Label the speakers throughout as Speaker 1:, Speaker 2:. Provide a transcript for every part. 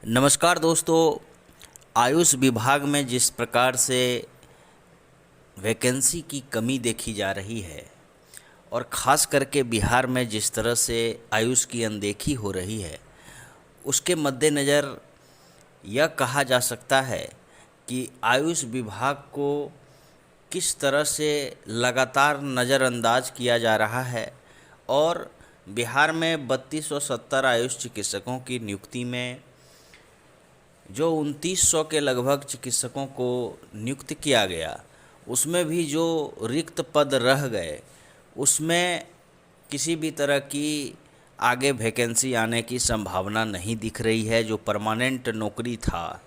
Speaker 1: नमस्कार दोस्तों। आयुष विभाग में जिस प्रकार से वैकेंसी की कमी देखी जा रही है और ख़ास करके बिहार में जिस तरह से आयुष की अनदेखी हो रही है, उसके मद्देनज़र यह कहा जा सकता है कि आयुष विभाग को किस तरह से लगातार नज़रअंदाज किया जा रहा है और बिहार में 3270 आयुष चिकित्सकों की नियुक्ति में जो 2900 के लगभग चिकित्सकों को नियुक्त किया गया, उसमें भी जो रिक्त पद रह गए उसमें किसी भी तरह की आगे वैकेंसी आने की संभावना नहीं दिख रही है। जो परमानेंट नौकरी था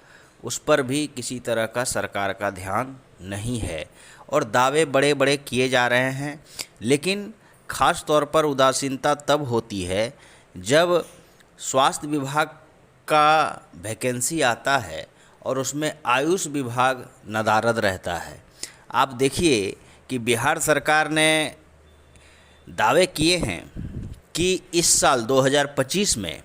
Speaker 1: उस पर भी किसी तरह का सरकार का ध्यान नहीं है और दावे बड़े बड़े किए जा रहे हैं, लेकिन ख़ास तौर पर उदासीनता तब होती है जब स्वास्थ्य विभाग का वैकेंसी आता है और उसमें आयुष विभाग नदारद रहता है। आप देखिए कि बिहार सरकार ने दावे किए हैं कि इस साल 2025 में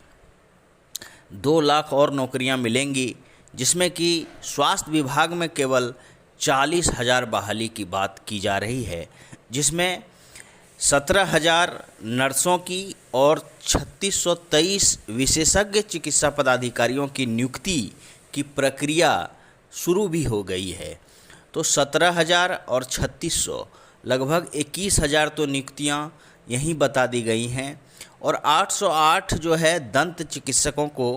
Speaker 1: 2 लाख और नौकरियां मिलेंगी, जिसमें कि स्वास्थ्य विभाग में केवल 40,000 बहाली की बात की जा रही है, जिसमें 17,000 नर्सों की और 3623 विशेषज्ञ चिकित्सा पदाधिकारियों की नियुक्ति की प्रक्रिया शुरू भी हो गई है। तो 17,000 और 3600 लगभग 21,000 तो नियुक्तियां यहीं बता दी गई हैं और 808 जो है दंत चिकित्सकों को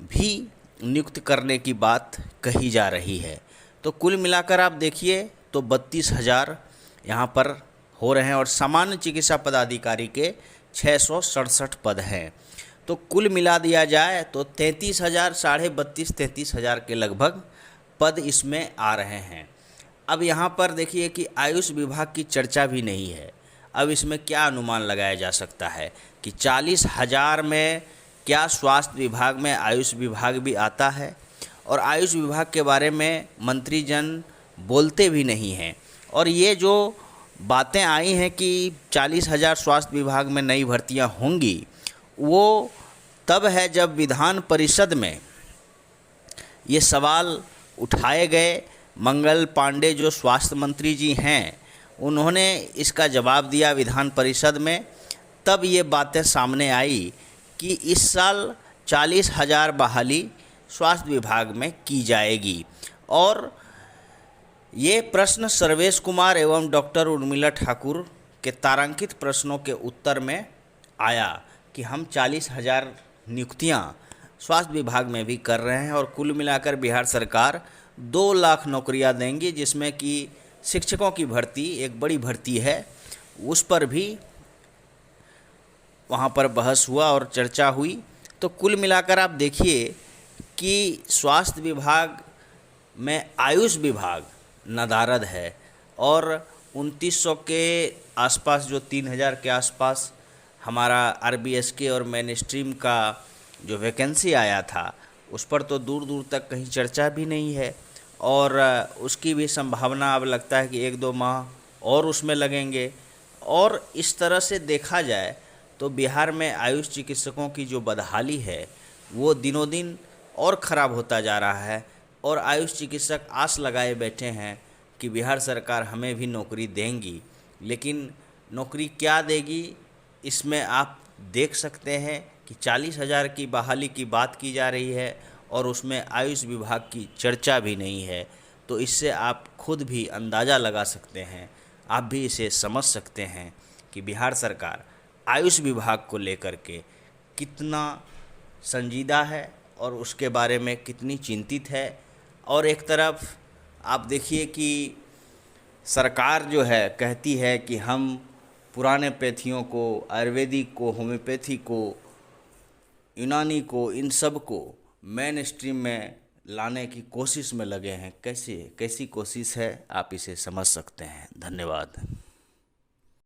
Speaker 1: भी नियुक्त करने की बात कही जा रही है। तो कुल मिलाकर आप देखिए तो 32,000 यहाँ पर हो रहे हैं और सामान्य चिकित्सा पदाधिकारी के 667 पद हैं। तो कुल मिला दिया जाए तो 33,000 33,000 के लगभग पद इसमें आ रहे हैं। अब यहाँ पर देखिए कि आयुष विभाग की चर्चा भी नहीं है। अब इसमें क्या अनुमान लगाया जा सकता है कि 40,000 में क्या स्वास्थ्य विभाग में आयुष विभाग भी आता है, और आयुष विभाग के बारे में मंत्रीजन बोलते भी नहीं हैं। और ये जो बातें आई हैं कि 40,000 स्वास्थ्य विभाग में नई भर्तियां होंगी, वो तब है जब विधान परिषद में ये सवाल उठाए गए। मंगल पांडे जो स्वास्थ्य मंत्री जी हैं, उन्होंने इसका जवाब दिया विधान परिषद में। तब ये बातें सामने आई कि इस साल 40,000 बहाली स्वास्थ्य विभाग में की जाएगी। और ये प्रश्न सर्वेश कुमार एवं डॉक्टर उर्मिला ठाकुर के तारांकित प्रश्नों के उत्तर में आया कि हम 40,000 नियुक्तियां स्वास्थ्य विभाग में भी कर रहे हैं और कुल मिलाकर बिहार सरकार 2 लाख नौकरियां देंगी, जिसमें कि शिक्षकों की भर्ती एक बड़ी भर्ती है, उस पर भी वहाँ पर बहस हुआ और चर्चा हुई। तो कुल मिलाकर आप देखिए कि स्वास्थ्य विभाग में आयुष विभाग नदारद है और 2900 के आसपास, जो 3,000 के आसपास हमारा आरबीएसके और मेन स्ट्रीम का जो वैकेंसी आया था, उस पर तो दूर दूर तक कहीं चर्चा भी नहीं है और उसकी भी संभावना अब लगता है कि 1-2 माह और उसमें लगेंगे। और इस तरह से देखा जाए तो बिहार में आयुष चिकित्सकों की जो बदहाली है वो दिनों दिन और ख़राब होता जा रहा है और आयुष चिकित्सक आस लगाए बैठे हैं कि बिहार सरकार हमें भी नौकरी देंगी, लेकिन नौकरी क्या देगी इसमें आप देख सकते हैं कि 40,000 की बहाली की बात की जा रही है और उसमें आयुष विभाग की चर्चा भी नहीं है। तो इससे आप खुद भी अंदाज़ा लगा सकते हैं, आप भी इसे समझ सकते हैं कि बिहार सरकार आयुष विभाग को लेकर के कितना संजीदा है और उसके बारे में कितनी चिंतित है। और एक तरफ आप देखिए कि सरकार जो है कहती है कि हम पुराने पैथियों को, आयुर्वेदिक को, होम्योपैथी को, यूनानी को, इन सब को मेन स्ट्रीम में लाने की कोशिश में लगे हैं। कैसी कोशिश है आप इसे समझ सकते हैं। धन्यवाद।